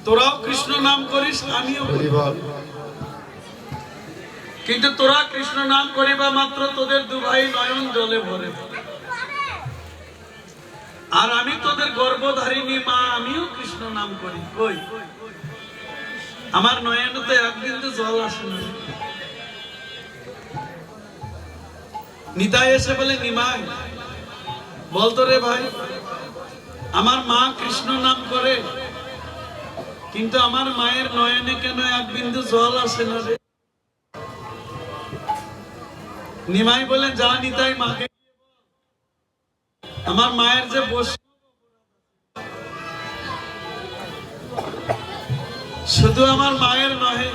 তোরাও কৃষ্ণ নাম করিস, আমিও করি, কিন্তু তোরা কৃষ্ণ নাম করিবা মাত্র তোদের দুভাই নয়ন জলে ভরে, আর আমি তোদের গর্ভধারিণী মা, আমিও কৃষ্ণ নাম করি। কই আমার নয়নে তো এক বিন্দু জল আসে না। নিতাই এসে বলে, নিমাই বলতো রে ভাই, আমার মা কৃষ্ণ নাম করে, কিন্তু আমার মায়ের নয়নে কেন এক বিন্দু জল আসে না রে? নিমাই বলে, যা নিতাই মাকে আমার মায়ের যে শুধু আমার মায়ের নহে,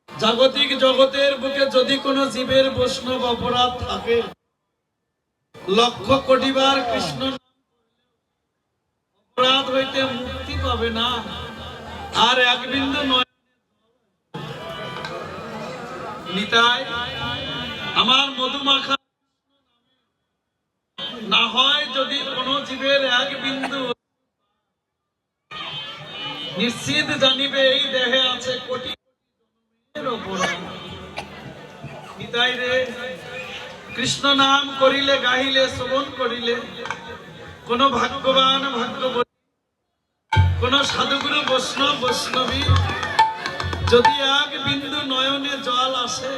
জাগতিক জগতের বুকে যদি কোনো জীবের বৈষ্ণব অপরাধ থাকে, লক্ষ কোটিবার কৃষ্ণ অপরাধ হইতে মুক্তি পাবে না, আর এক বিন্দু নয়। নিতাই আমার মধুমাখা না হয়, যদি কোন জীবের এক বিন্দু, নিশ্চিত জানিবে এই দেহে আছে কোটি অপরাধ। নিতাই রে, কৃষ্ণ নাম করিলে, গাহিলে, শ্রবণ করিলে, কোন ভাগ্যবান কোন সাধুগুরু বৈষ্ণব বৈষ্ণবী যদি এক বিন্দু নয়নে জল আসে,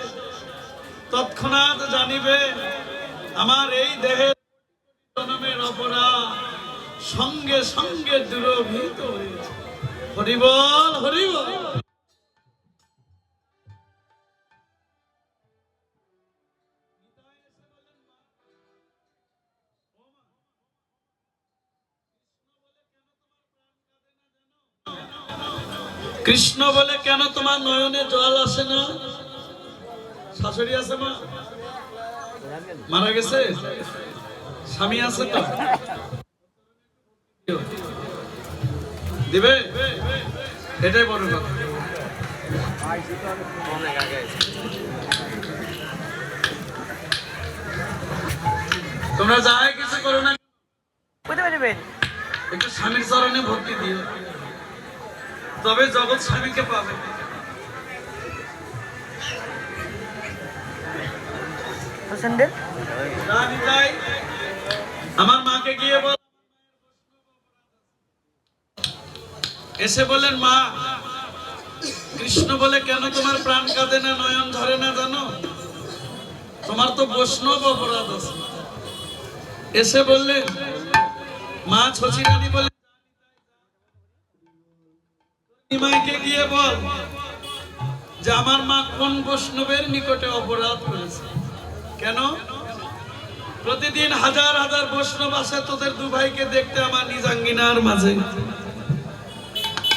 তৎক্ষণাৎ জানিবে আমার এই দেহের জন্মের অপরাধ সঙ্গে সঙ্গে দূরভূত হয়েছে। হরি বল, হরি বল। কৃষ্ণ বলে কেন তোমার নয়নে জল আসে না? শাশুড়ি আছে মা? মারা গেছে? স্বামী আছে তো? দিবে? এটাই বড় কথা। তোমরা যাই কিছু করো না, একটু স্বামীর চরণে ভক্তি দিও, তবে জগৎ স্বামীকে পাবে। আমার মাকে গিয়ে বল, এসে বলেন, মা কৃষ্ণ বলে কেন তোমার প্রাণ কাঁদে না, নয়ন ধরে না জানো? তোমার তো বৈষ্ণব অপরাধ আছে। এসে বললেন, মা ছচিরানী বলে, নিমাইকে গিয়ে বল যে আমার মা কোন বৈষ্ণবের নিকটে অপরাধ করেছে। কেন? প্রতিদিন হাজার হাজার বৈষ্ণব আসে তোদের দু ভাইকে দেখতে আমার নিজাঙ্গিনার মাঝে,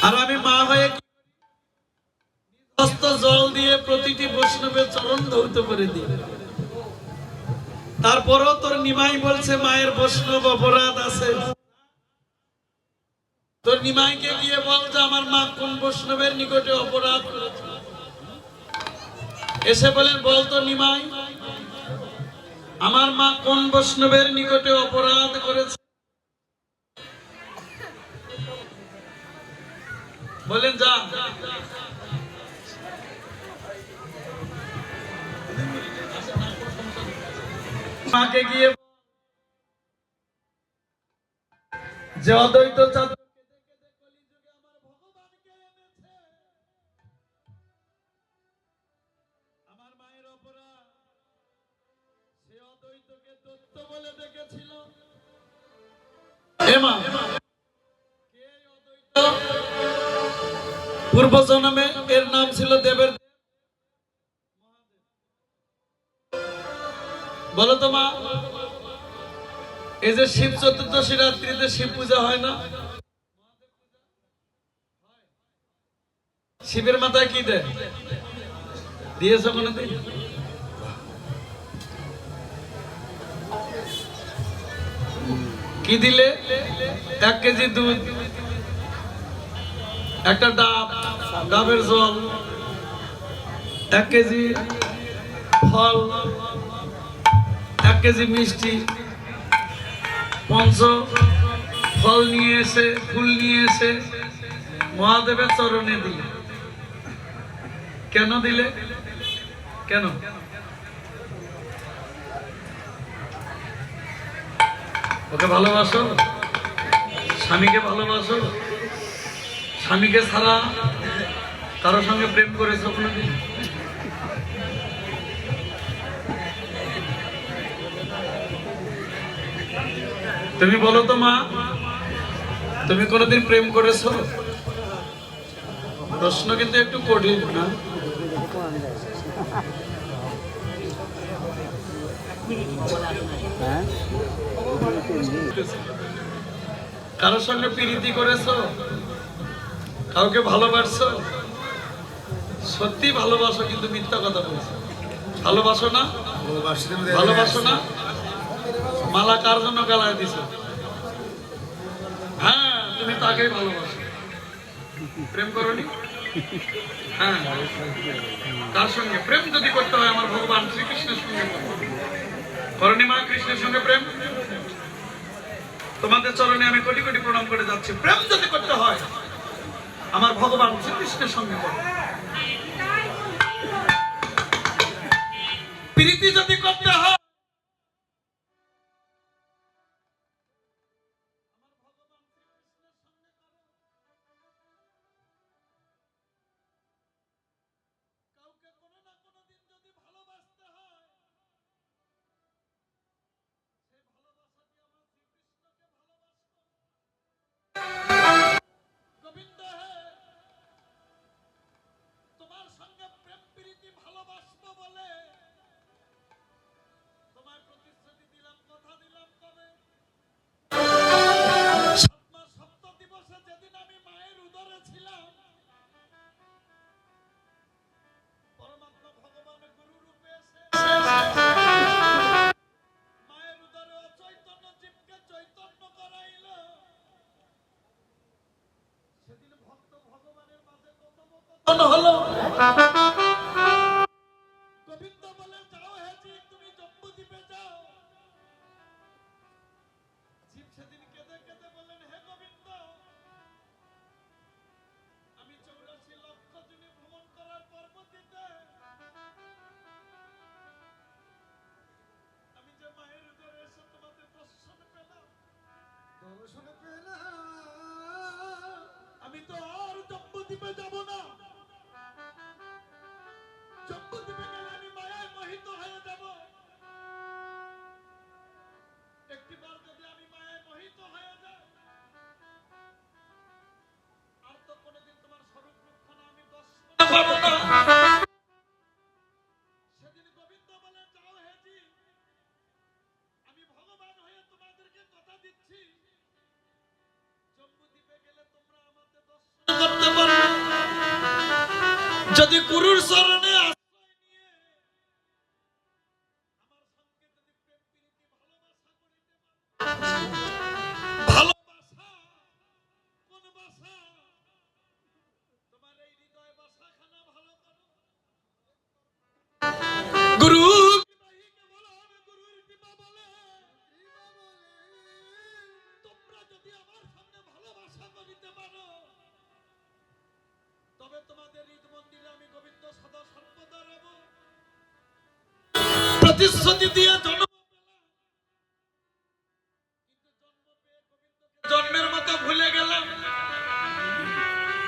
আর আমি মা হয়ে হস্ত জল দিয়ে প্রতিটি বৈষ্ণবের চরণ ধৌত করে দিই। তারপরও তোর নিমাই বলছে মায়ের বৈষ্ণব অপরাধ আছে। তোর নিমাইকে গিয়ে বল যে আমার মা কোন বৈষ্ণবের নিকটে অপরাধ করেছে। এসে বলেন, বলতো নিমাই আমার মা কোন বৈষ্ণবের নিকটে অপরাধ করেছে? বলেন, যা। মাকে গিয়ে যে অদ্বৈত চাঁদ আমার মায়ের অপরাধ, সে অদ্বৈতকে তত্ত্ব বলে ডেকেছিল। পূর্ব জন্মে এর নাম ছিল দেবের। বলো তো মা, এই যে শিব চতুর্দশী রাত্রিতে শিব পূজা হয় না, শিবের মাথায় কি দেয়? দিয়েছ কোনদিন? কি দিলে? 1 কেজি দুধ, একটা ডাব, ডাবের জল, 1 কেজি ফল, 1 কেজি মিষ্টি, পঞ্চ ফল নিয়ে এসে, ফুল নিয়ে এসে মহাদেবের চরণে দিলে। কেন দিলে? কেন? ওকে ভালোবাসো, স্বামীকে ভালোবাসো, স্বামীকে ছাড়া কারো সঙ্গে প্রেম করেছো কোনোদিন? তুমি বলো তো মা, তুমি কোনোদিন প্রেম করেছো? প্রশ্ন কিন্তু একটু কঠিন না? কারোর সঙ্গে প্রীতি করেছো? কাউকে ভালোবাসছো? সত্যি ভালোবাসো কিন্তু মিথ্যা কথা বলছো। ভালোবাসো না? ভালোবাসো না? মালা কার জন্য গালায় দিছো? হ্যাঁ, তুমি তাকেই ভালোবাসো। প্রেম করনি? হ্যাঁ, কার সঙ্গে প্রেম যদি করতে হয় আমার ভগবান শ্রীকৃষ্ণের সঙ্গে করনি মা? কৃষ্ণের সঙ্গে প্রেম? তোমাদের চরণে আমি কোটি কোটি প্রণাম করে যাচ্ছি। প্রেম যদি করতে হয় আমার ভগবান শ্রীকৃষ্ণের সঙ্গে করো। প্রীতি যদি করতে হয় কাউকে কোনো না কোনো দিন যদি ভালোবাসতে হয়, সেই ভালোবাসা দিয়ে আমার শ্রীকৃষ্ণকে ভালোবাসবো। গোবিন্দ হে, তোমার সঙ্গে প্রেম প্রীতি ভালোবাসবো বলে তোমার প্রতিশ্রুতি দিলাম, কথা দিলাম। কবে? 7 মাস 7 দিবসে যেদিন আমি মায়ের উদরে ছিলাম, পরমাত্মা ভগবান গুরু রূপে এসে মায়ের উদরে অচৈতন্য জীবকে চৈতন্য করাইল। সেদিন ভক্ত ভগবানের মাঝে কথোপকথন হলো। গোবিন্দ বলে, যাও হে জীব, তুমি জম্বুদ্বীপে যাও। জীব সেদিন কেঁদে কেঁদে বললেন, হে গোবিন্দ, আমি 84 লক্ষ জুনি ভ্রমণ করার পরবর্তীতে আমি যে মায়ের উদরে এসে তোমাদের দর্শন পেলাম, আমি তো আর জম্বুদ্বীপে যাব না। জম্বুদ্বীপে গেলে আমি মায়ায় মোহিত হয়ে যাব। একটিবার যদি আমি মায়ায় মোহিত হয়ে যাই, আর তো কোনোদিন তোমার স্বরূপ রূপখানা আমি দর্শন পাবো না। সেদিন গোবিন্দ বলে, যাও হে জীব, আমি ভগবান হয়ে তোমাদেরকে কথা দিচ্ছি, জম্বুদ্বীপে গেলে তোমরা আমাকে দর্শন করতে পারবে যদি গুরুর চরণে আশ্রয় নিয়ে আমার সঙ্গে যদি প্রেম প্রীতি ভালোবাসা করিতে পারো। ভালোবাসা কোন বাসা? তোমার এই হৃদয় বাসাখানা ভালো করো। গুরু কৃপাহীকে বলো, গুরুর কৃপা বলে। তোমরা যদি আমার সঙ্গে ভালোবাসা করিতে পারো, তবে তোমাদের হৃদ মন্দিরে আমি গোবিন্দ সদা সর্বদা রব। প্রতিশ্রুতি দিয়ে জন্ম পেলাম, কিন্তু জন্ম পেয়ে গোবিন্দকে জন্মের মতো ভুলে গেলাম।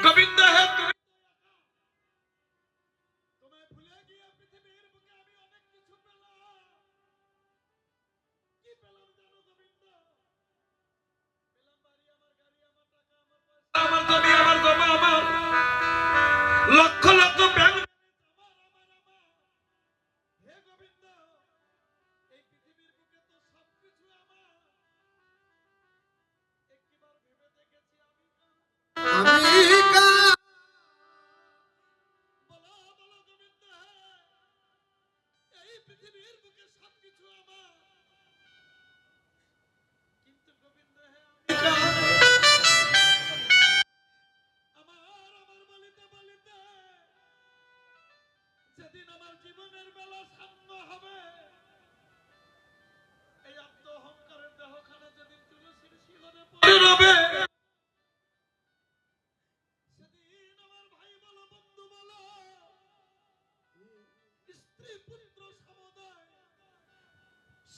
গোবিন্দ হে, তুমি তোমায় ভুলে গিয়ে পৃথিবীর বুকে আমি অনেক কিছু পেলাম। কি পেলাম জানো গোবিন্দ? পেলাম বাড়ি, আমার গাড়ি, আমার টাকা, আমার পয়সা, আমার জমি, আমার জমা, আমার লক্ষ লক্ষ ব্যাংক। হে গোবিন্দ, এই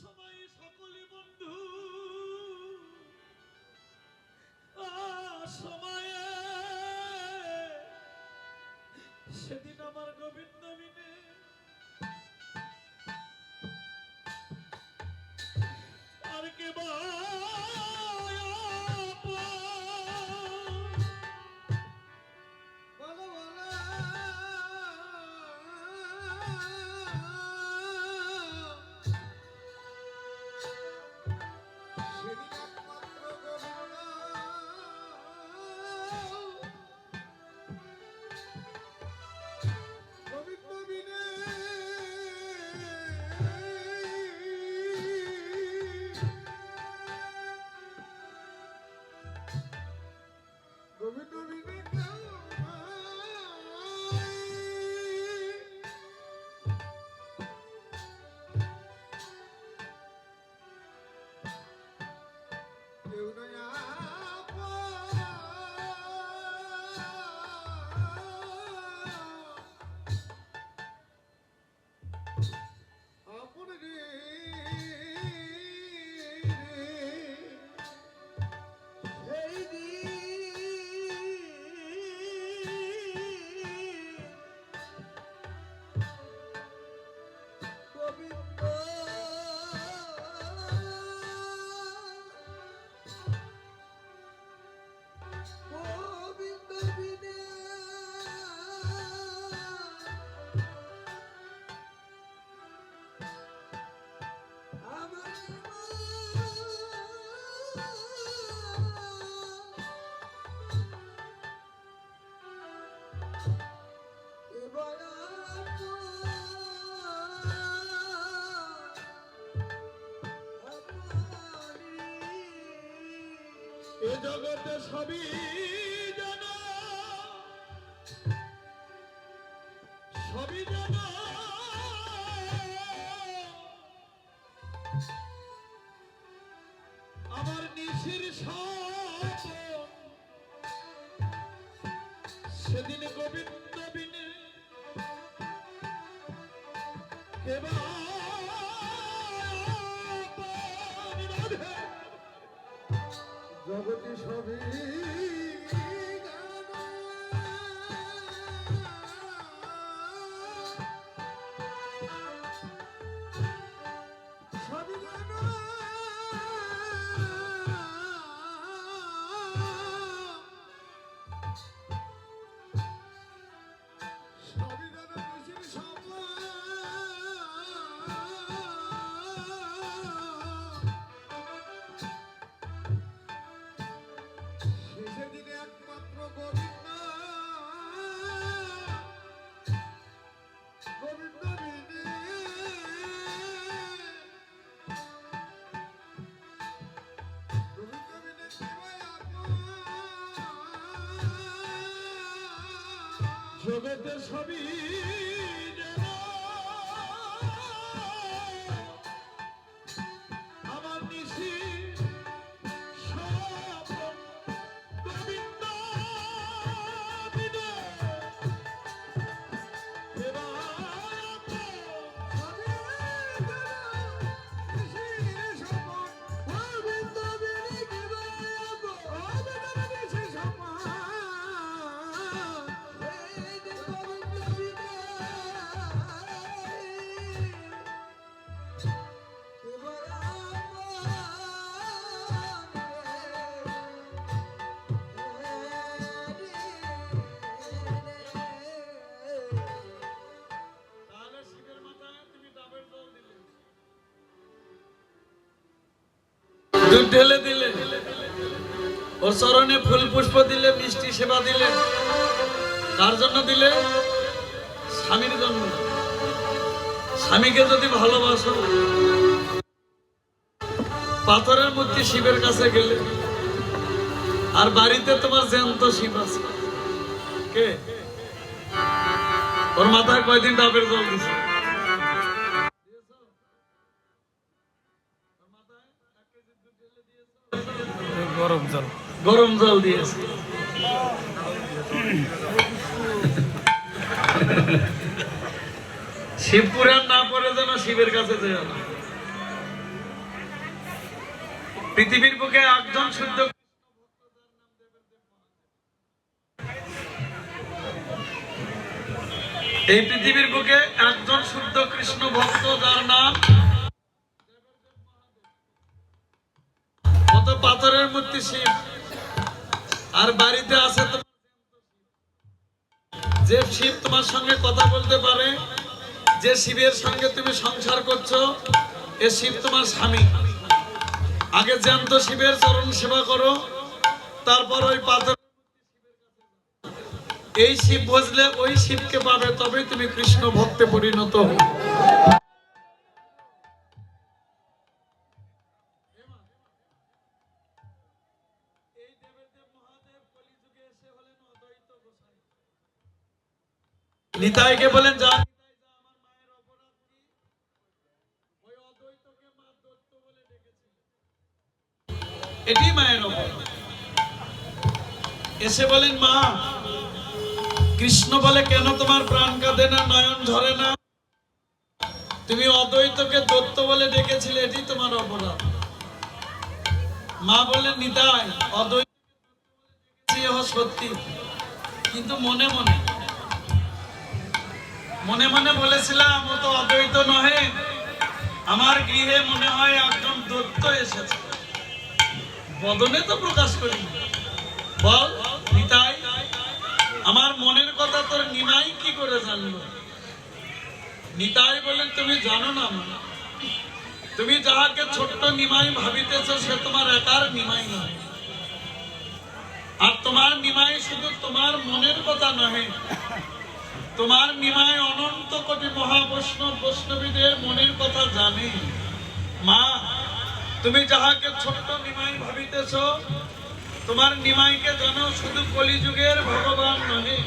সময় সকলে বন্ধু সময়ে সেদিন আমার গোবিন্দ বিনে আর কে এ জগতে সবই জানা সবই জানা আমার নিশির স্বপন সেদিন গোবিন্দ বিনে কেবা জগতি সবই জগতে সবই আমার নিশি স্বপন গোবিন্দ বিনে দুধ ঢেলে দিলে, ওর চরণে ফুল পুষ্প দিলে, মিষ্টি সেবা দিলে। কার জন্য দিলে? স্বামীর জন্য। স্বামীকে যদি ভালোবাসো, পাথরের মূর্তি শিবের কাছে গেলে, আর বাড়িতে তোমার জ্যান্ত শিব আছে, কে? ওর মাথায় কয়দিন ডাবের জল দিছে? গরম জল দিয়েছে। শিব পুরাণ না পড়ে যেন শিবের কাছে যেও না। পৃথিবীর বুকে একজন শুদ্ধ এই পৃথিবীর বুকে একজন শুদ্ধ কৃষ্ণ ভক্ত যার নাম কত পাথরের মূর্তি শিব, আর বাড়িতে আছে যে শিব তোমার সঙ্গে কথা বলতে পারে, যে শিবের সঙ্গে তুমি সংসার করছো, এ শিব তোমার স্বামী। আগে জ্যান্ত শিবের চরণ সেবা করো, তারপর ওই পাথর এই শিব বুঝলে ওই শিবকে পাবে, তবেই তুমি কৃষ্ণ ভক্তে পরিণত হবে। নিতাইকে বলেন যা, এটি মায়ের অপরাধ। এসে বলেন মা, কৃষ্ণ বলে কেন তোমার প্রাণ কাঁদে না, নয়ন ঝরে না? তুমি অদ্বৈতকে দত্ত বলে ডেকেছিলে, এটি তোমার অপরাধ। মা বললেন নিতাই, অদ্বৈত সত্যি, কিন্তু মনে মনে বলেছিলাম ও তো অদ্বৈত নহে, আমার গৃহে মনে হয় একজন দত্ত এসেছে, বদনে তো প্রকাশ করি। বল নিতাই, আমার মনের কথা তোর নিমাই কি করে জানলো? নিতাই বলেন তুমি জানো না মা, তুমি যাহাকে ছোট্ট নিমাই ভাবিতেছ সে তোমার একার নিমাই নয়, আর তোমার নিমাই শুধু তোমার মনের কথা নহে, তোমার নিমাই অনন্ত কোটি মহাবৈষ্ণব বৈষ্ণবীদের মনের কথা জানে। মা, তুমি যাহাকে ছোট্ট নিমাই ভাবিতেছ, তোমার নিমাইকে জানো শুধু কলিযুগের ভগবান নহে,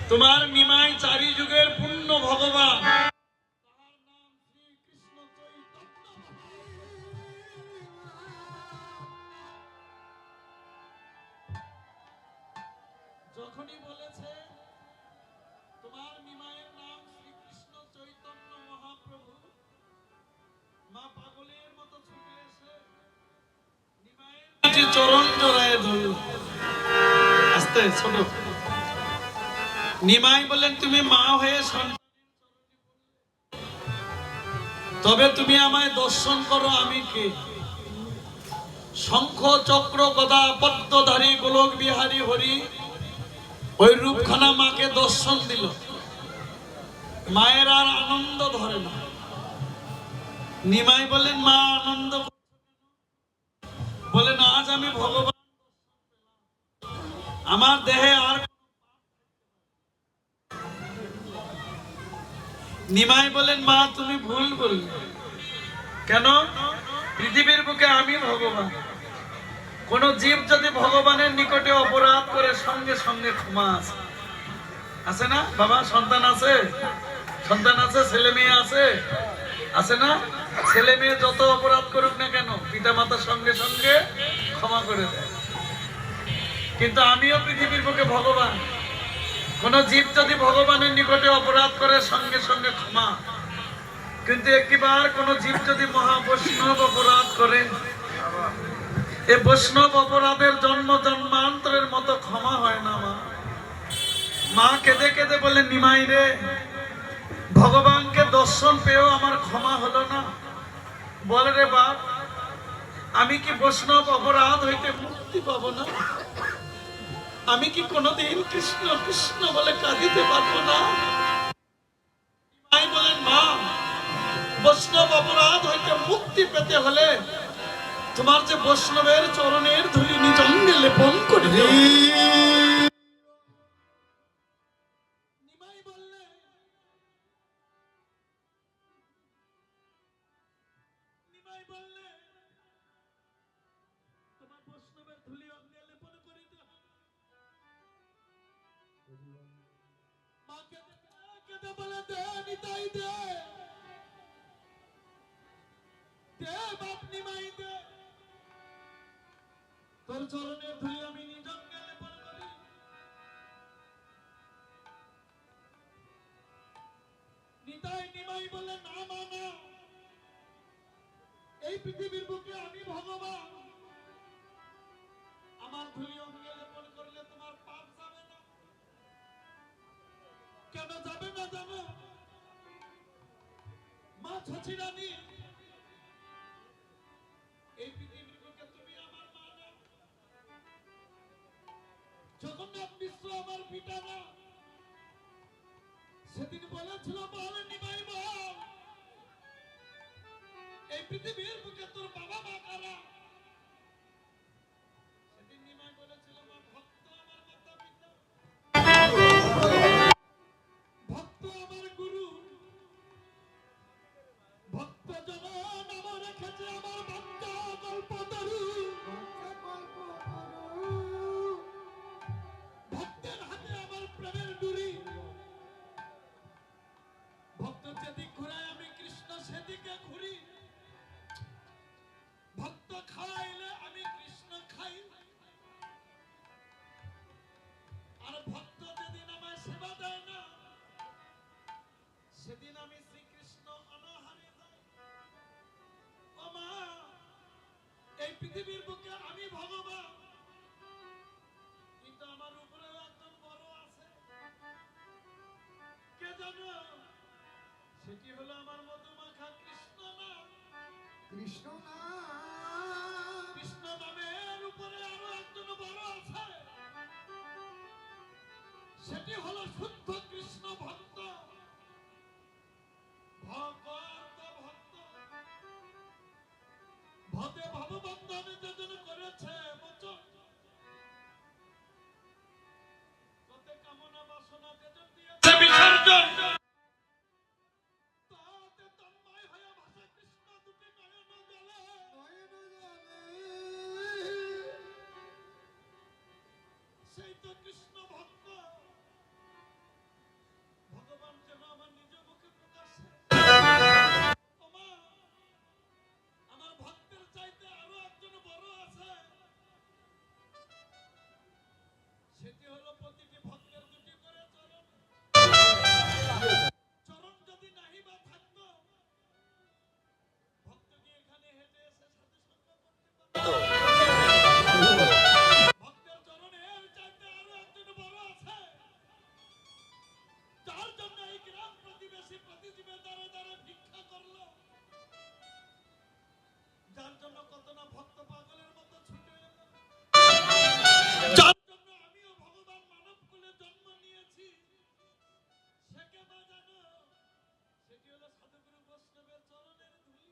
তোমার নিমাই চারি যুগের পূর্ণ ভগবান। যখনই বলেছে তোমার নিমাইয়ের নাম শ্রীকৃষ্ণ চৈতন্য মহাপ্রভু, মা পাগলের মতো ছুটে এসে নিমাইয়ের চরণ জড়ায় ধরল। আস্তে ছোট নিমাই বলেন তুমি মা হয়ে তবে তুমি আমায় দর্শন করো, আমি কে? শঙ্খ চক্র গদা পদ্মধারী গোলক বিহারী হরি ওই রূপখানা মাকে দর্শন দিল। মায়ের আর আনন্দ ধরে না। নিমাই বলেন মা আনন্দ, বলেন আজ আমি ভগবান, আমার দেহে আর। নিমাই বলেন মা তুমি ভুল বললে, কেন? পৃথিবীর বুকে আমি ভগবান, কোন জীব যদি ভগবানের নিকটে অপরাধ করে সঙ্গে সঙ্গে ক্ষমা আছে। আছে না বাবা? সন্তান আছে, সন্তান আছে, ছেলে মেয়ে আছে, আছে না? ছেলে মেয়ে যত অপরাধ করুক না কেন, পিতা মাতার সঙ্গে সঙ্গে ক্ষমা করে দেয়। কিন্তু আমিও পৃথিবীর বুকে ভগবান, কোন জীব যদি ভগবানের নিকটে অপরাধ করে সঙ্গে সঙ্গে ক্ষমা। কিন্তু একবার কোন জীব যদি মহাবৈষ্ণব অপরাধ করে, এই বৈষ্ণব অপরাধের জন্ম জন্মান্তরের মতো ক্ষমা হয় না। মা, মা কেঁদে কেঁদে বলে নিমাই রে, ভগবানকে দর্শন পেয়েও আমার ক্ষমা হলো না। বলে রে বাপ, আমি কি বৈষ্ণব অপরাধ হইতে মুক্তি পাবো না? আমি কি কোনোদিন কৃষ্ণ কৃষ্ণ বলে কাঁদিতে পারবো না? নিমাই বলেন মা, বৈষ্ণব অপরাধ হইতে মুক্তি পেতে হলে তোমার যে বৈষ্ণবের চরণের ধুলি নিজ অঙ্গে লেপন করে দিও। নিমাই বললে তোমার বৈষ্ণবের ধুলি অঙ্গে লেপন করে দিও। মা কেঁদে বলে দে নিতাই দে, দে বাপ নিমাই দে, তোর চরণের ধুলি আমি নিজ অঙ্গে লেপন করি। নিতাই নিমাই বলে না মা না, এই পৃথিবীর বুকে আমি ভগবান। আমার ধুলি অঙ্গে লেপন করলে তোমার পাপ যাবে না। কেন যাবে না জানো? মা ছচিরানী, এই পৃথিবীর বুকে তুমি আমার মা না, জগন্নাথ মিশ্র আমার পিতা না। সেদিন বলেছিল বল নিমাই বল, এই পৃথিবীর বুকে তোর বাবা মা কারা? সেদিন নিমাই বলেছিল মা ভক্ত আমার মাতা পিতা, ভক্ত আমার গুরু, ভক্ত জন নাম রেখেছে আমার বাঞ্ছা কল্পতরু। ভক্তের হাতে আমার প্রেমের ডুরি, ভক্ত যেদিক ঘুরায় আমি কৃষ্ণ সেদিকে ঘুরি। ভক্ত খাওয়াইলে আমি কৃষ্ণ খাই, আর ভক্ত যেদিন আমায় সেবা দেয় না সেদিন আমি শ্রীকৃষ্ণ অনাহারে যাই। ও মা, এই পৃথিবীর বুকে আমি ভগবান, কিন্তু আমার উপরেও একজন বড় আছে। কে জানো? সেটি হলো আমার মধুমাখা কৃষ্ণ নাম। কৃষ্ণ না, কৃষ্ণ নামের উপরে আরো একজন বড় আছে, সেটি হলো শুদ্ধ কৃষ্ণ ভক্ত। ভগত ভক্ত ভদে ভববন্ধনে যেজন করেছে মোচন, কতে কামনা বাসনা যেজন দিয়েছে বিসর্জন, তাতে তন্ময় হয়ে ভাসে কৃষ্ণ দুটি নয়ন জলে। সেই তো কৃষ্ণ ভক্ত। ভগবান যেন আমার নিজ মুখে প্রকাশ্যে, ও মা, আমার ভক্তের চাইতে আরো একজন বড় আছে, সেটি হলো প্রতিটি ভক্তের দুটি করে চরণ। চরণ যদি নাহি বা থাকতো, ভক্ত কি এখানে হেঁটে এসে সাধু সঙ্গ করতে পারতো? ভক্তের চরণের চাইতে আরো একজন বড় আছে, যার জন্য এই গ্রাম প্রতিবেশী প্রতিজীবে দ্বারা দ্বারা ভিক্ষা করলো, যার জন্য কত না ভক্ত পাগলের মতো ছুটে এলো, যার জন্য আমিও ভগবান মানব কুলে জন্ম নিয়েছি। সে কে বা জানো? সেটি হলো সাধুগুরু বৈষ্ণবের চরণের ধুলি।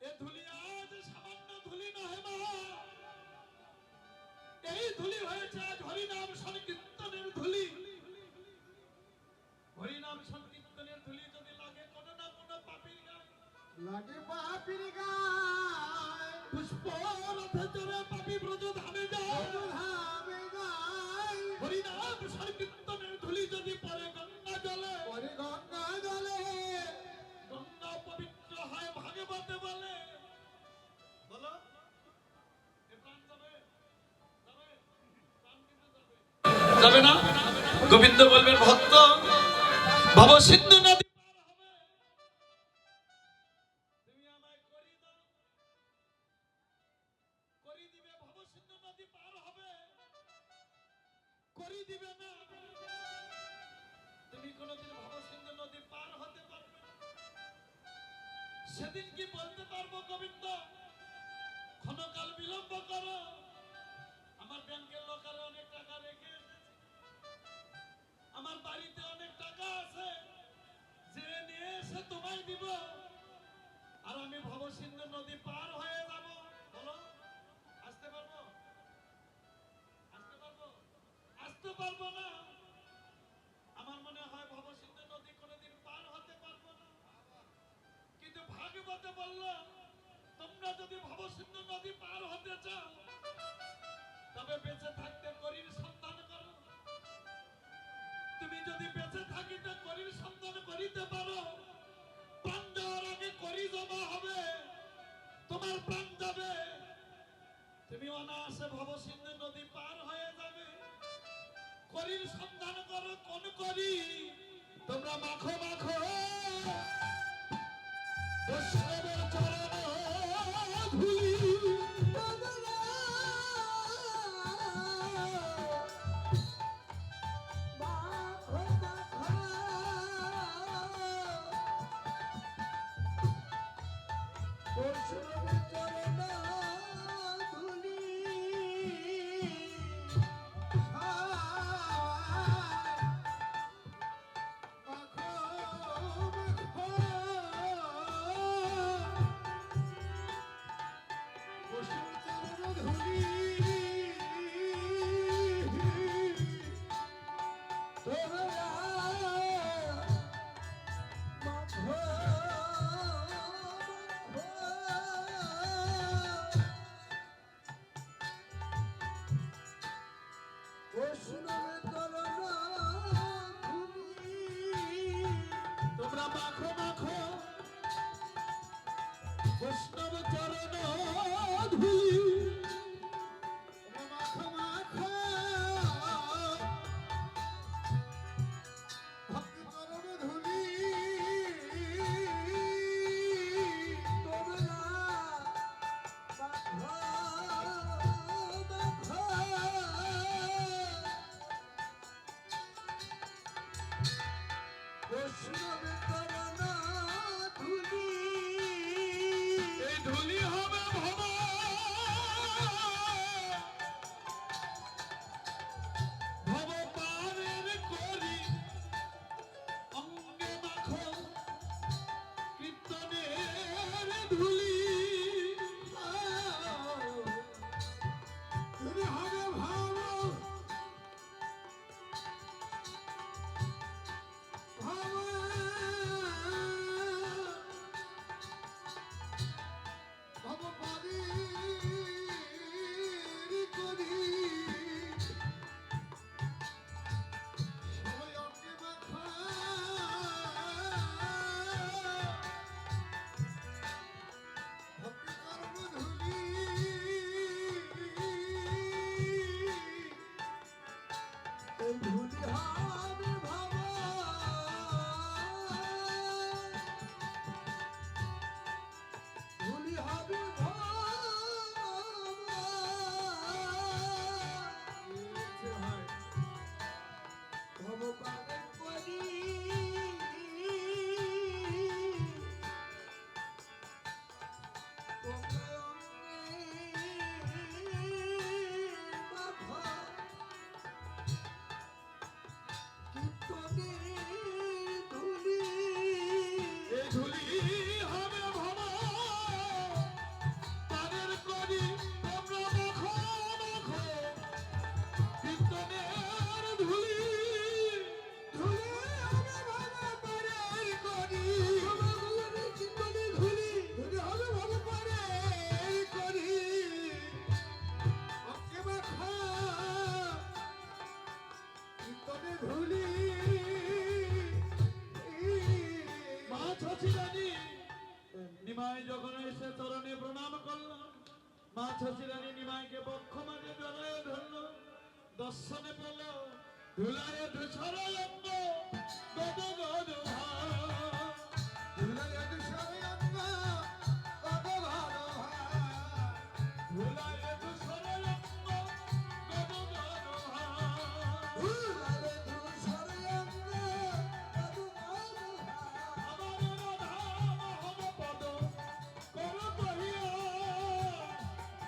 এ ধুলি আজ সামান্য ধুলি নহে মা, এই ধুলি হয়েছে আজ হরিনাম সংকীর্তনের ধুলি। হরিনাম সংকীর্তনের ধুলি যদি লাগে কোনো না কোনো পাপীর গায়ে, লাগে বাপির গায়, পুষ্প রথে চড়ে পাপী ব্রজ ধামে যায়। ধামে গায়, হরিনাম সংকীর্তনের ধুলি যদি পড়ে গঙ্গা জলে, পরে গঙ্গা জলে, গঙ্গা পবিত্র হয় ভাগবতে বলে। বলো, এ প্রাণ যাবে? যাবে? প্রাণ কিন্তু যাবে। যাবে না? গোবিন্দ বলবেন ভক্ত ভব সিন্ধু নদী পার হবে, তুমি আমায় করি দাও, করি দিবে। ভব সিন্ধু নদী পার হবে, করি দিবে না, তুমি কোনোদিন ভব সিন্ধু নদী পার হতে পারবে না। সেদিন কি বলতে পারবো গোবিন্দ ক্ষণকাল বিলম্ব করো, আমার ব্যাংকের লোকারে অনেক টাকা রেখে এসেছি, আমার বাড়িতে অনেক টাকা আছে, যে নিয়ে এসে তোমায় দিব, আর আমি ভব সিন্ধু নদী পার হয়ে যাব। বলো, আসতে পারবো? আসতে পারবো? আসতে পারবো না। আমার মনে হয় ভব সিন্ধু নদী কোনোদিন পার হতে পারবো না। কিন্তু ভাগবতে বলল, তোমরা যদি ভব সিন্ধু নদী পার হতে চাও, তবে বেঁচে থাকতে করির সন্ধান করো। তুমি যদি বেঁচে থাকিতে করির সন্ধান করিতে পারো, প্রাণ যাওয়ার আগে করি জমা হবে, তোমার প্রাণ যাবে, তুমি অনায়াসে ভব সিন্ধু নদী পার হয়ে যাবে। করির সন্ধান করো, কোন করি? তোমরা মাখো মাখো বৈষ্ণবের চরণ ধুলি তোমরা মাখো মাখো বৈষ্ণব চরণ ধুলি মাখো মাখো ভক্তি চরণ ধুলি তোমরা মাখো মাখো বৈষ্ণব চরণ ধুলি এই ধুলি হবে ভব ভব পারের করি অঙ্গে মাখো কীর্তনের ধুলি তুমি হবে ভাব ভাব ভাব পারি করি সবাই অঙ্গে মাখা ভক্তি কর্ম ধুলি এই ধুলি হবে ভাবা ধুলি হবে ভগবানের করি এই ধুলি হবে ভব পারের করি তোমরা মাখো মাখো কীর্তনের ধুলি ধুলি মা ছচিরানী নিমাই যখন এসে চরণে প্রণাম করল মা ছচিরানী নিমাইকে বক্ষ মাঝে জড়ায় ধরল দর্শনে পেল ধুলায় ধূসর অঙ্গ গদ গদ ধুলায় ধূসর অঙ্গ গদ গদ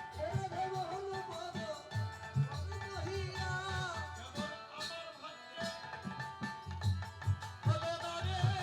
আমার রাধা মোহন পদ কর কহিয়া কেবল আমার ভাগ্যে হলো না রে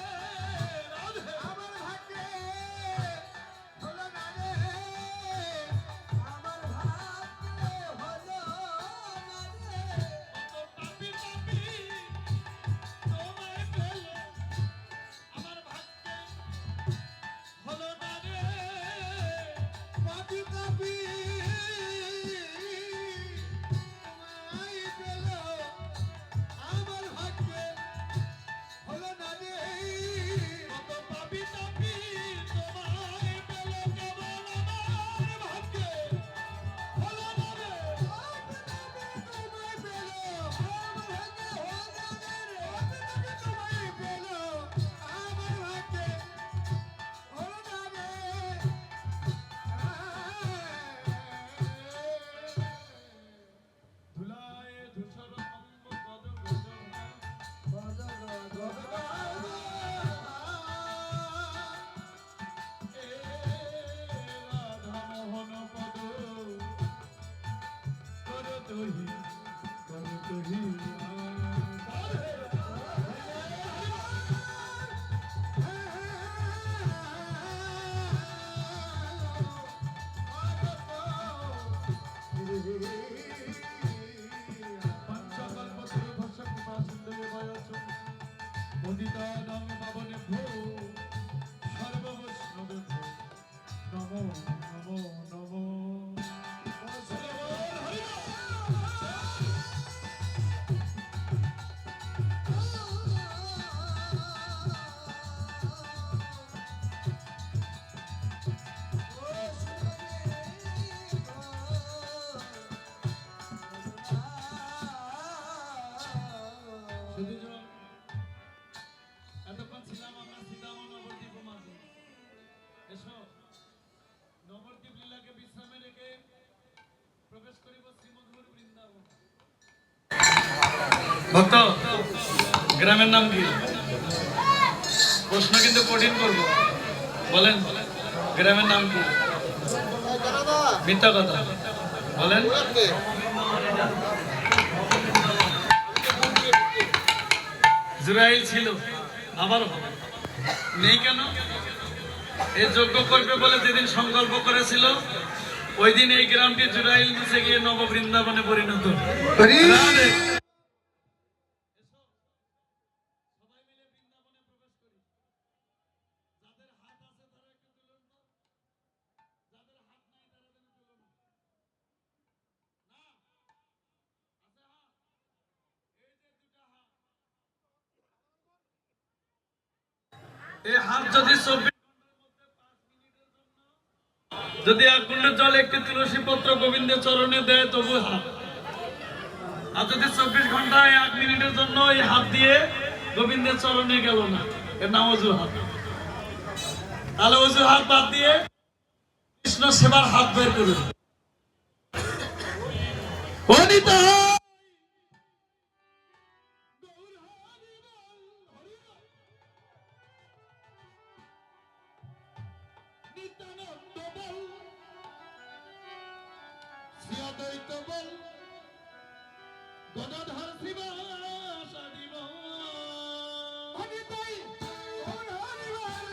ভক্ত গ্রামের নাম কি? প্রশ্ন কিন্তু কঠিন করবো, বলেন গ্রামের নাম কি? মিথ্যা কথা বলেন। জুরাইল ছিল, আবার হবে নেই কেন? এই যজ্ঞ করবে বলে যেদিন সংকল্প করেছিল ওই দিন এই গ্রামটি জুরাইল নিচে গিয়ে নব বৃন্দাবনে পরিণত। রাধে। এই হাত যদি 24 যদি 1 কুণ্ডের জল একটি তুলসী পত্র গোবিন্দের চরণে দেয় তবু হাত, আর যদি 24 ঘন্টায় 1 মিনিটের জন্য এই হাত দিয়ে গোবিন্দের চরণে গেল না, এর নাম অজুহাত। তাহলে অজুহাত বাদ দিয়ে কৃষ্ণ সেবার হাত বের করুন। অনিতা গদাধর শিবাসাদি হরিতাই ওর হরিবল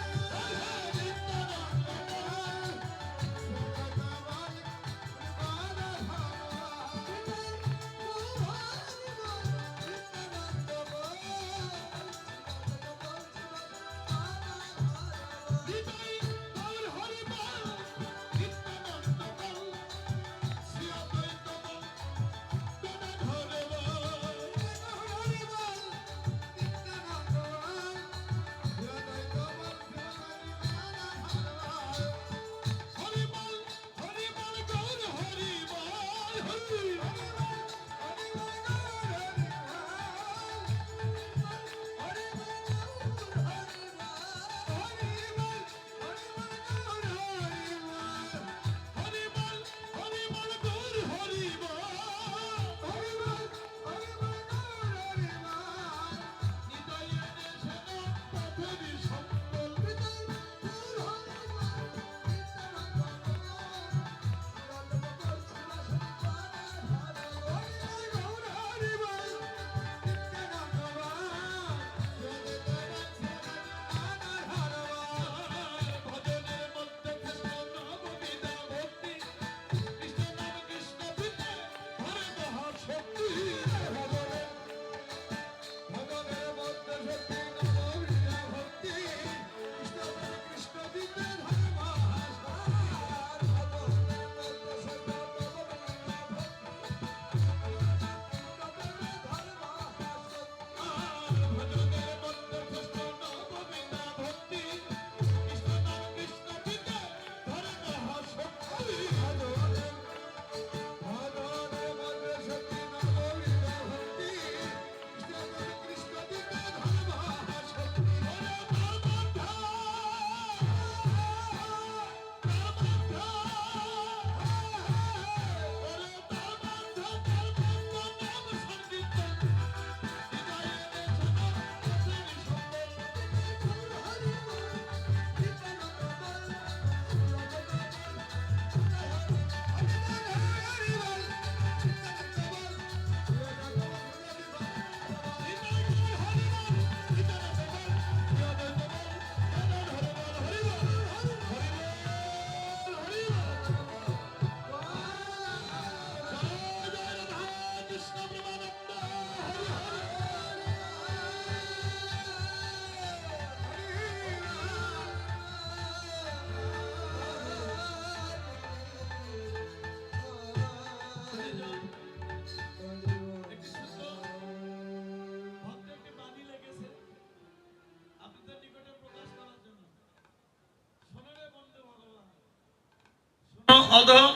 অধম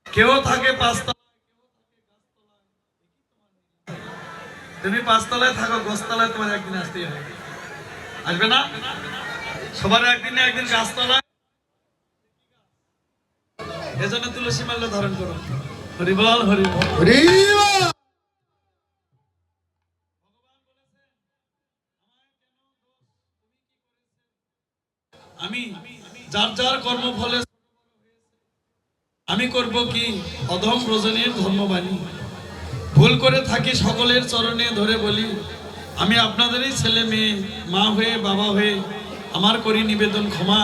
কেউ থাকে পাঁচতলায়, তুমি পাঁচতলায় থাকো, গোস্তলায় তোমার একদিন আসতেই হবে। আসবে না? সবার একদিন না একদিন গাছতলা, এজন্য তুলসী মাল্য ধারণ করো। হরিবল হরিবল। আমি যার যার কর্ম ফলে আমি করব কি অধম ব্রজনের ধর্মবাণী, ভুল করে থাকি সকলের চরণে ধরে বলি, আমি আপনাদেরই ছেলে মেয়ে, মা হয়ে বাবা হয়ে আমার করি নিবেদন ক্ষমা,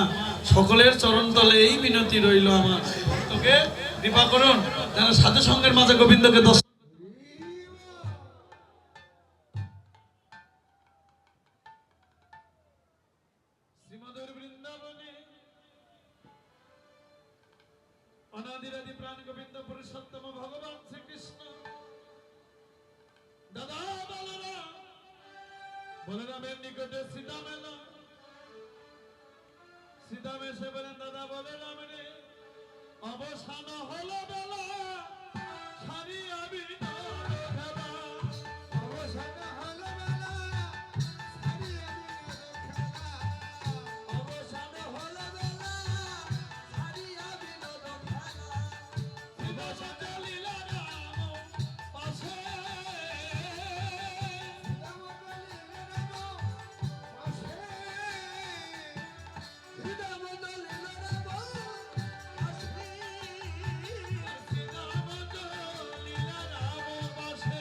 সকলের চরণ তলে এই মিনতি রইল আমার। তোকে কৃপা করুন যেন সাধু সঙ্গের মাঝে গোবিন্দকে দর্শন। শ্রীমধুর বৃন্দাবনে অনাদিরাদি প্রাণ গোবিন্দ পুরুষোত্তম ভগবান শ্রীকৃষ্ণ দাদা বলরাম, বলরামের নিকটে সীতাম এলো। সীতাম এসে বলেন, দাদা বলরাম রে, অবসান হলো বেলা, সারিয়া বিনোদ খেলা। অবসান হলো বেলা, সারিয়া অবসান হলো বেলা, সারিয়া বিনোদ খেলা। দিবস চলিলা রাম পাশে, শ্রীরাম চলিলা রাম পাশে।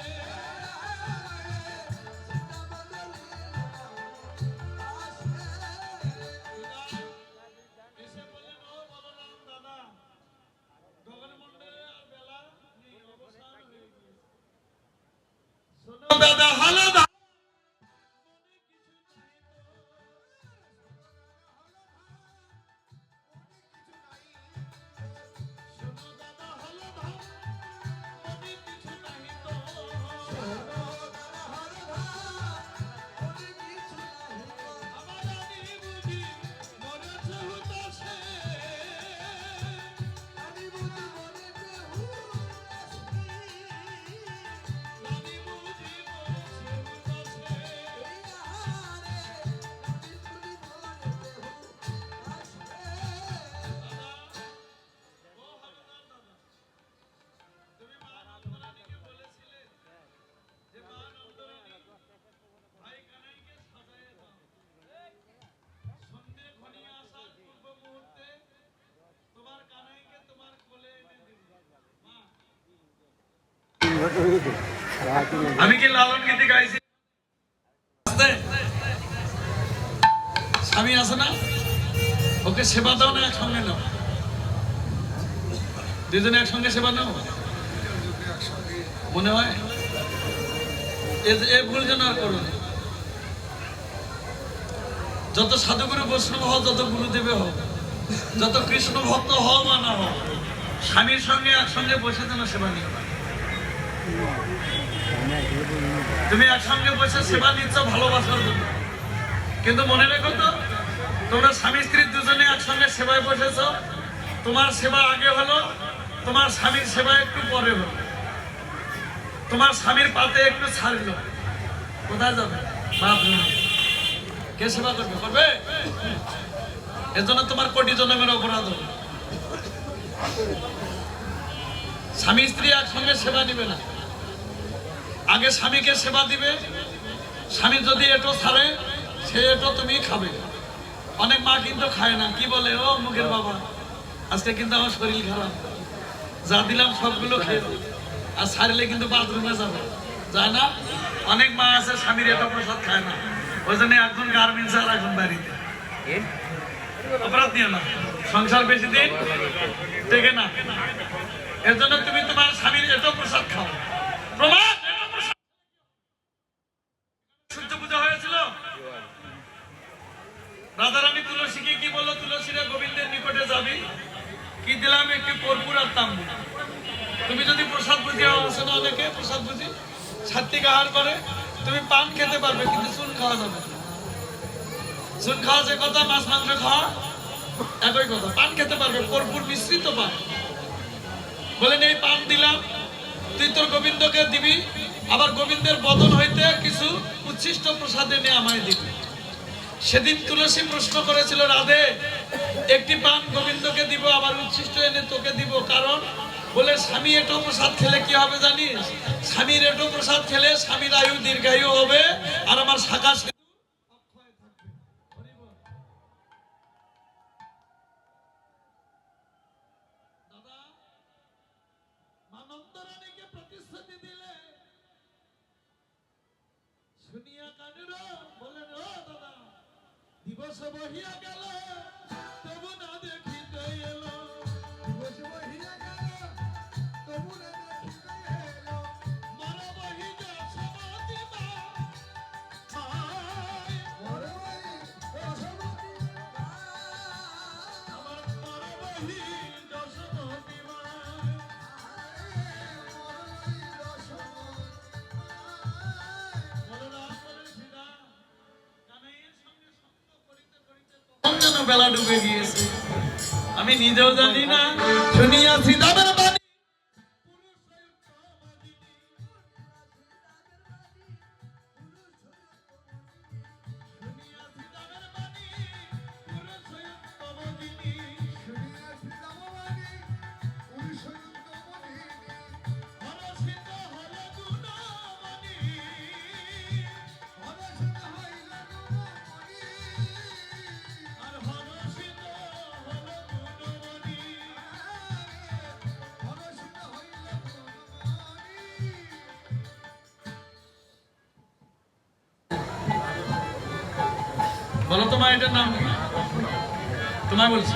এসে বললেন, ও বলরাম দাদা, গগনমণ্ডলে আর বেলা নেই, অবসান হয়ে গিয়েছে। শোনো দাদা হালো দা, মনে কিছু নাই তো। শোনো দাদা হালো দা, মনে কিছু নাই তো। আমার রানী বুঝি মরেছে হুতাশে, রানী বুঝি মরেছে হুতাশে। ও হারাদার দাদা, তুমি মা নন্দরানীকে বলেছিলে যে মা নন্দরানী, ভাই কানাইকে সাজায়ে দাও। সন্ধ্যে ঘনিয়ে আসার পূর্ব মুহূর্তে তোমার কানাইকে তোমার কোলে এনে দিব। মা, আমি কি লালন গীতি গাইছি? আস্তে। স্বামী আছে না, ওকে সেবা দাও না একসঙ্গে নাও, দুজনে একসঙ্গে সেবা নাও, মনে হয় এ ভুল যেন আর করো না। যত সাধুগুরু বৈষ্ণব হও, যত গুরুদেবে হও, যত কৃষ্ণ ভক্ত হও বা না হও, স্বামীর সঙ্গে একসঙ্গে বসে যেন সেবা নিও না। তুমি একসঙ্গে বসে সেবা নিচ্ছ ভালোবাসার জন্য, কিন্তু মনে রেখো তো, তোমরা স্বামী স্ত্রী দুজনে একসঙ্গে সেবায় বসেছ, তোমার সেবা আগে হলো, তোমার স্বামীর সেবা একটু পরে হলো, তোমার স্বামীর পাতে একটু ছাড়লো, কোথায় যাবে? বাথরুমে। কে সেবা করবে? করবে? এর জন্য তোমার কোটি জন্মের অপরাধ হবে। স্বামী স্ত্রী একসঙ্গে সেবা নিবে না, আগে স্বামীকে সেবা দিবে, স্বামী যদি এটো ছাড়ে সে এটো তুমি খাবে। অনেক মা কিন্তু খায় না, কি বলে, ও মুখের বাবা আজকে কিন্তু আমার শরীর খারাপ, যা দিলাম সবগুলো খেয়ে দাও। আর ছাড়লে কিন্তু বাথরুমে যাবে, যায় না। অনেক মা আছে স্বামীর এত প্রসাদ খায় না, ওই জন্য একজন গার্মেন্টস আর একজন বাড়িতে। অপরাধ নিও না, সংসার বেশি দিন টেকে না। এর জন্য তুমি তোমার স্বামীর এত প্রসাদ খাও। প্রমাণ, সূর্য পূজা হয়েছিল, রাধারানী তুলসীকে কি বললো, তুলসীরা গোবিন্দের নিকটে যাবি, কি দিলাম, একটি কর্পূর আর তাম্বু। তুমি যদি প্রসাদ বুঝি আসে না, অনেকে প্রসাদ বুঝি সাত্বিক আহার করে, তুমি পান খেতে পারবে কিন্তু চুন খাওয়া যাবে না। চুন খাওয়া যে কথা, মাছ মাংস খাওয়া একই কথা। পান খেতে পারবে, কর্পূর মিশ্রিত পান। বলেন এই পান দিলাম, তুই তোর গোবিন্দকে দিবি, আবার গোবিন্দের বদন হইতে কিছু উচ্ছিষ্ট প্রসাদ এনে আমায় দিবি। সেদিন তুলসী প্রশ্ন করেছিল, রাধে একটি পান গোবিন্দকে দিব, আবার উচ্ছিষ্ট এনে তোকে দিব, কারণ বলে স্বামী এটো প্রসাদ খেলে কি হবে জানিস? স্বামীর এটো প্রসাদ খেলে স্বামীর আয়ু দীর্ঘায়ু হবে, আর আমার শাখা সিঁদুর অক্ষয় থাকবে। হরি বল। দাদা মানন্দ রানীকে প্রতিশ্রুতি দিলে শুনিয়া কানুর বলেন, ও দাদা দিবস বহিয়া গেল তবু না দেখিতে এলো। দিবস বহিয়া গেল, তবু না দেখিতে এলো। মারা বহি যশোমতী মা, মায় বড় বড়ি দশমতি আমার মারা বহি যশোমতী মায়। বলরাম বলে, সীতা কানাইয়ের সঙ্গে সঙ্গ করিতে করিতে কখন যেন বেলা ডুবে গিয়েছে, আমি নিজেও জানি না। শুনিয়াছি দামের বাণী পুরুষ সৈত্যমদিনী, শুনিয়াছি দামের বাণী পুরুষ সৈত্যমদিনী, হরষিত হল গুণমণি, আর হরষিত হল গুণমণি। বলো তোমার এটার নাম কি? তোমায় বলছি,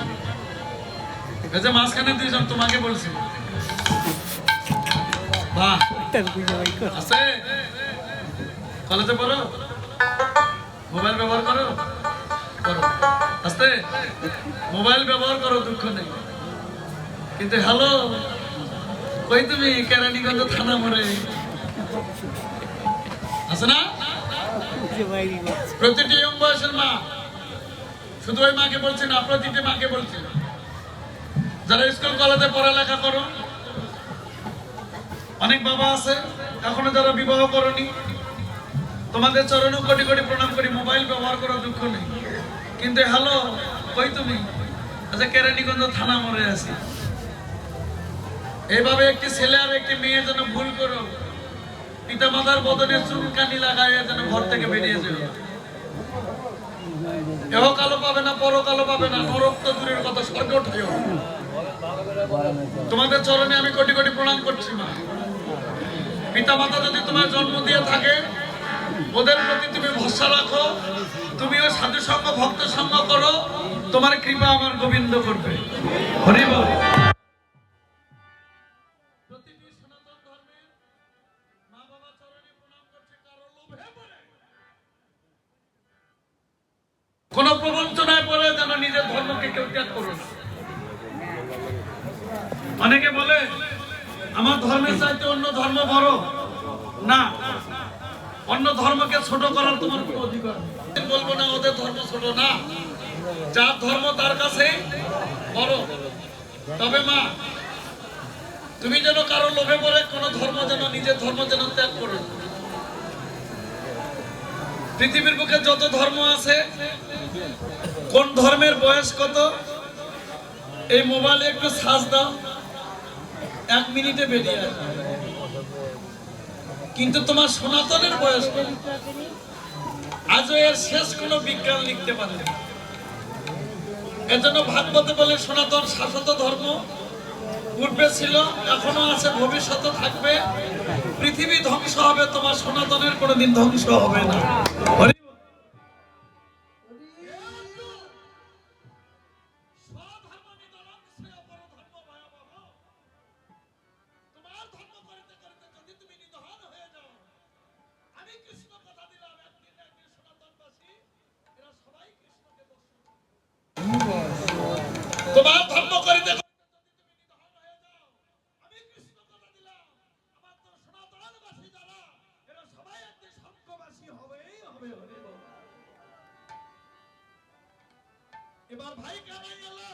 এই যে মাঝখানে দুইজন তোমাকে বলছি। বাহ, আছে কলেজে পড়ো, মোবাইল ব্যবহার করো, করো আস্তে মোবাইল ব্যবহার করো, দুঃখ নেই, কিন্তু হ্যালো কই তুমি? কেরানীগঞ্জ থানা মোড়ে আছে না? প্রতিটি ইয়ং বয়সের মা, শুধু ওই মাকে বলছি না, প্রতিটি মাকে বলছি, যারা স্কুল কলেজে পড়ালেখা করো, অনেক বাবা আছে এখনো যারা বিবাহ করনি, তোমাদের চরণে কোটি কোটি প্রণাম করি। মোবাইল ব্যবহার করো, দুঃখ নেই, কিন্তু হ্যালো কই তুমি? আচ্ছা কেরানীগঞ্জ থানা মোড়ে আছি। এইভাবে একটি ছেলে আর একটি মেয়ে যেন ভুল করো, পিতা মাতার বদনে চুলকানি লাগায় যেন ঘর থেকে বেরিয়ে যাবে। এহকালও পাবে না, পরকালও পাবে না, নরক তো দূরের কথা, স্বর্গ উঠেও। তোমাদের চরণে আমি কোটি কোটি প্রণাম করছি মা। পিতা মাতা যদি তোমার জন্ম দিয়ে থাকে, ওদের প্রতি তুমি ভরসা রাখো, তুমিও সাধু সঙ্গ ভক্ত সঙ্গ করো, তোমার কৃপা আমার গোবিন্দ করবে। হরি বল। প্রতিটি সনাতন ধর্মের মা বাবা চরণে প্রণাম করছে, কারো লোভে পড়ে, কোন প্রবঞ্চনায় পড়ে যেন নিজের ধর্মকে কেউ ত্যাগ করো না। অনেকে বলে আমার ধর্মের চাইতে অন্য ধর্ম বড়, না, অন্য ধর্মকে ছোট করার তোমার কোনো অধিকার নেই। বলবো না ওদের ধর্ম ছোট, না, যার ধর্ম তার কাছে বড়। তবে মা তুমি যেন কারো লোভে পড়ে কোন ধর্ম যেন নিজের ধর্ম যেন ত্যাগ করো না। পৃথিবীর বুকে যত ধর্ম আছে, কোন ধর্মের বয়স কত, এই মোবাইলে একটু সার্চ দাও, 1 মিনিটে বেরিয়ে আসবে। কিন্তু তোমার সনাতনের বয়স কত? আজও এর শেষ কোনো বিজ্ঞান লিখতে পারেনি। এজন্য ভাগবতে বলে সনাতন শাশ্বত ধর্ম, পূর্বে ছিল, এখনো আছে, ভবিষ্যতে থাকবে। পৃথিবী ধ্বংস হবে, তোমার সনাতনের কোনোদিন ধ্বংস হবে না। তোমার ধর্ম করিতে আমি কৃষ্ণ কথা দিলাম, আমার তো সনাতনবাসী যারা, এরা সবাই একদিন স্বর্গবাসী হবেই হবে। এবার ভাই কানাই এলো,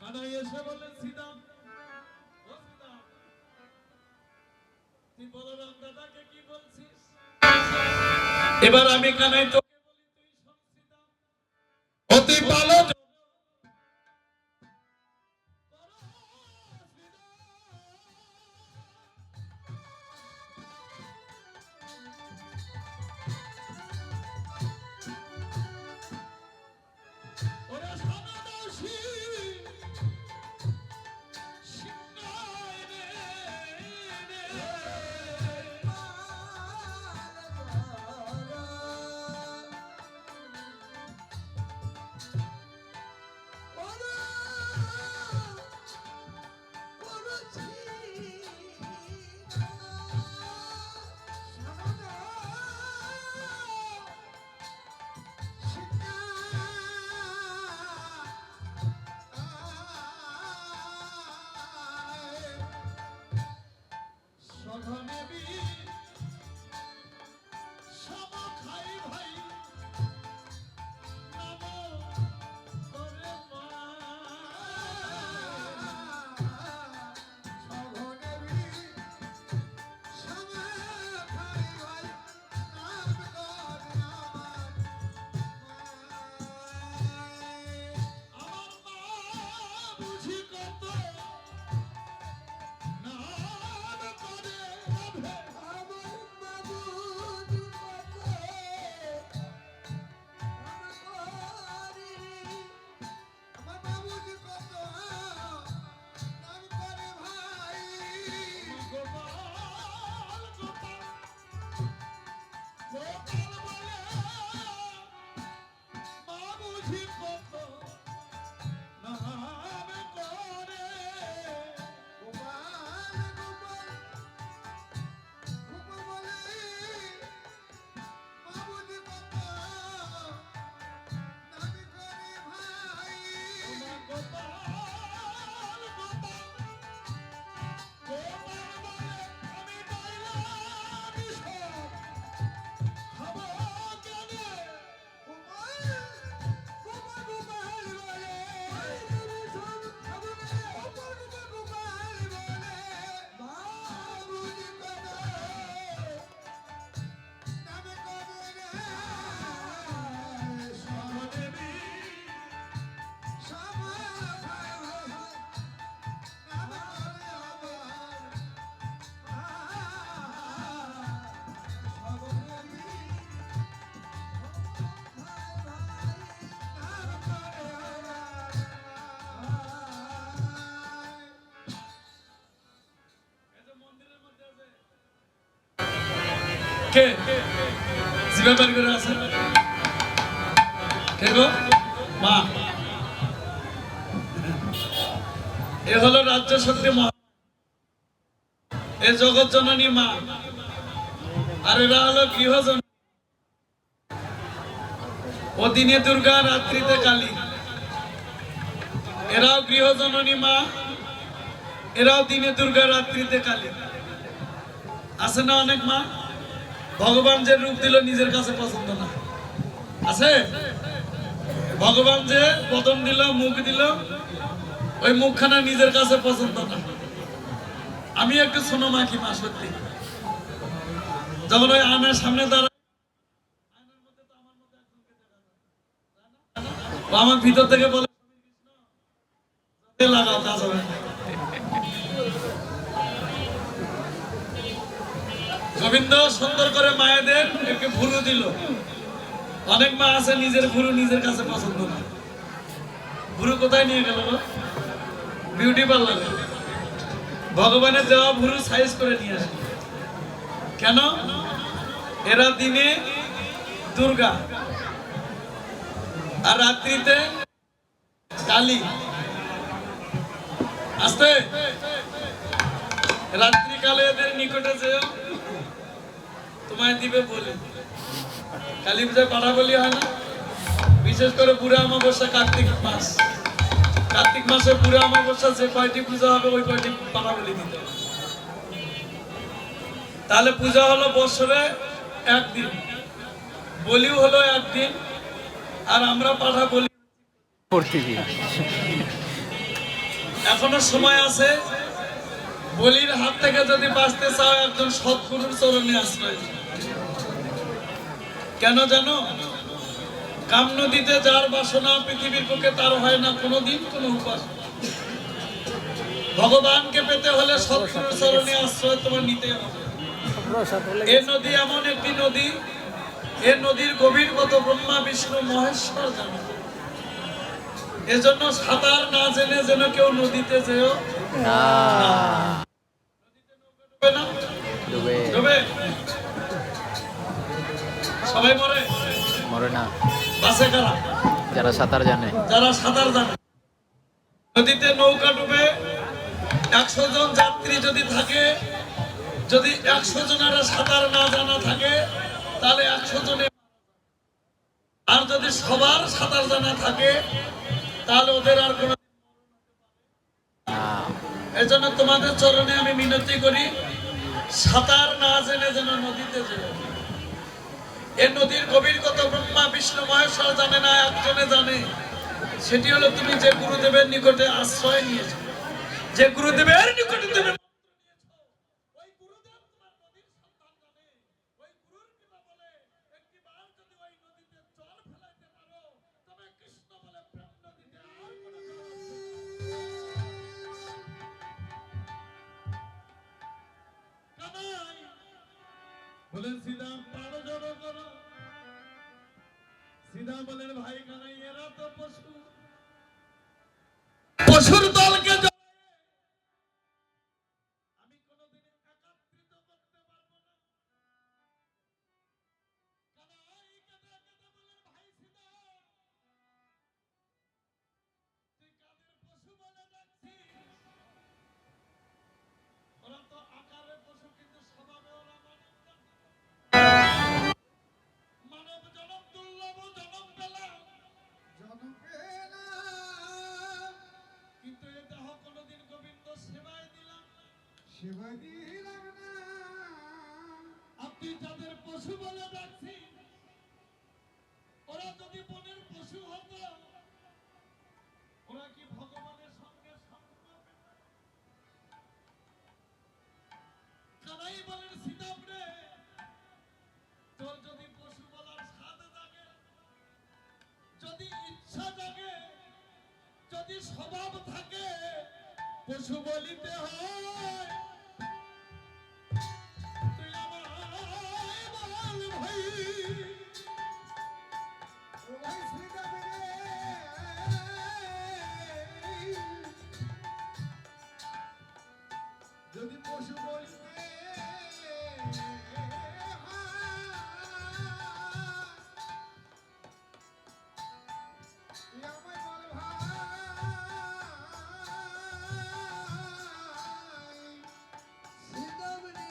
কানাই এসে বললেন, শ্রীরাম ও শ্রীরাম, তুই বলরাম দাদাকে কি বলছিস? এবার আমি কানাই তো অতি ভালো কে জিবা বের করে আছে কে গো মা এ হলো রাজ্য শক্তি মহা এ জগৎ জননী মা আর এরা হলো গৃহজন ও দিনে দুর্গা রাত্রিতে কালী এরাও গৃহজননী মা এরাও দিনে দুর্গা রাত্রিতে কালী আছে না অনেক মা ভগবান যে রূপ দিল নিজের কাছে পছন্দ না আছে ভগবান যে বদন দিল মুখ দিল ওই মুখখানা নিজের কাছে পছন্দ না আমি একটু শোনো মা কি মা সত্যি যখন ওই আয়নার সামনে দাঁড়ায় ও আমার ভিতর থেকে বলে লাগাও কাজ হবে না। গোবিন্দ সুন্দর করে মায়েদের একটু ভুরু দিল অনেক মা আছে নিজের ভুরু নিজের কাছে পছন্দ না ভুরু কোথায় নিয়ে গেল বিউটি পার্লারে ভগবানের দেওয়া ভুরু সাইজ করে নিয়ে আসে কেন এরা দিনে দুর্গা আর রাত্রিতে কালী আসতে রাত্রিকালে এদের নিকটে যেও তোমায় দিবে বলে কালী পূজায় পাঠা বলি হয় না বিশেষ করে বুড়া অমাবস্যা কার্তিক মাস কার্তিক মাসে বুড়া অমাবস্যা যে কয়টি পূজা হবে ওই কয়টি পাঠা বলি দিতে হবে তাহলে পূজা হলো বছরে একদিন বলিও হলো একদিন আর আমরা পাঠা বলি এখনো সময় আছে বলির হাত থেকে যদি বাঁচতে চাও একজন সৎগুরুর চরণে আশ্রয় কেন জানো? কাম নদীতে যার বাসনা পৃথিবীর পক্ষে তার হয় না কোনোদিন কোনো উপাস। ভগবানকে পেতে হলে সৎগুরুর চরণে আশ্রয় তোমার নিতে হবে। এ নদী এমন একটি নদী, এ নদীর গভীর কত ব্রহ্মা বিষ্ণু মহেশ্বর জানে। এজন্য সাঁতার না জেনে যেন কেউ নদীতে যেও না। নদীতে নৌকা ডুবে না? ডুবে? সবাই মরে? মরে না, বাসে কারা? যারা সাঁতার জানে। যারা সাঁতার জানে। নদীতে নৌকা ডুবে 100 জন যাত্রী যদি থাকে, যদি 100 জনের সাঁতার না জানা থাকে তাহলে 100 জনে, আর যদি সবার সাঁতার জানা থাকে তাহলে ওদের আর কোনো। এজন্য তোমাদের চরণে আমি মিনতি করি, সাঁতার না জেনে যেন নদীতে যেও। এ নদীর গভীর কত ব্রহ্মা বিষ্ণু মহেশ্বর জানে না, একজনে জানে। সেটি হলো তুমি যে গুরুদেবের নিকটে আশ্রয় নিয়েছো, যে গুরুদেবের নিকটে তুমি বলেন সিধা পাড়ো জড়ো করো। সিধা বলেন ভাই কানাই এরা তো পশু, পশুর দলকে আমি কোনোদিন একত্রিত করতে পারবো না। কানাই কেঁদে কেঁদে বলেন ভাই সিধা, তুই কাদের পশু বলে ডাকছিস? ওরা তো আকারে পশু কিন্তু স্বভাবে ওরা মানব জাতি। মানব জনম দুর্লভ জনম পেলাম, কিন্তু এ দেহ কোনোদিন গোবিন্দ সেবায় দিলাম না। আপনি যাদের পশু বলে ডাকছি, ওরা যদি বনের পশু হতো, ওরা কি ভগবানের সঙ্গে সঙ্গ পেত? কানাই বলেন সীতাপরে, তোর যদি পশু বলার স্বাদ জাগে, যদি ইচ্ছা জাগে, যদি স্বভাব থাকে, পশু বলিতে হয়। তুই আমায় বল ভাই, যদি পশু বলিতে আমায় বল ভাই, সীতামণি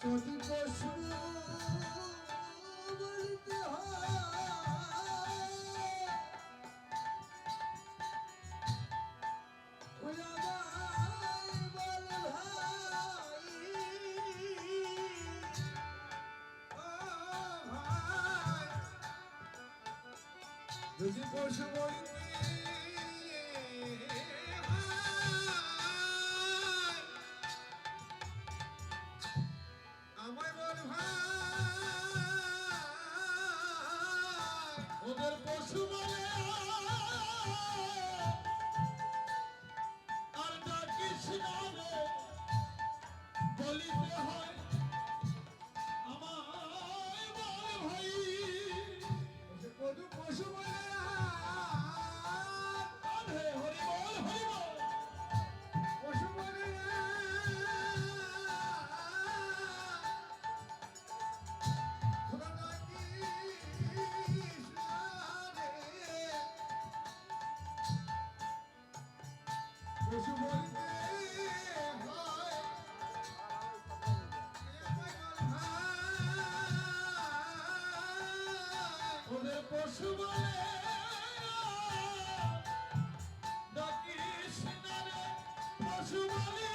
যদি পশু বলিতে হয়, তুই আমায় বল ভাই, ও ভাই, যদি পশু বলিতে হয়, আমায় বল ভাই, ওদের পশু বলে আর ডাকিস না রে, বলিতে হয় আমায় বল ভাই। কদু পশু বলে রাধে হরি বল হরি বল। পশু বলে তোরা ডাকিস না রে, পশু বলিতে হয়, আমায় বল ভাই, ওদের পশু বলে ডাকিস না রে, পশু বলে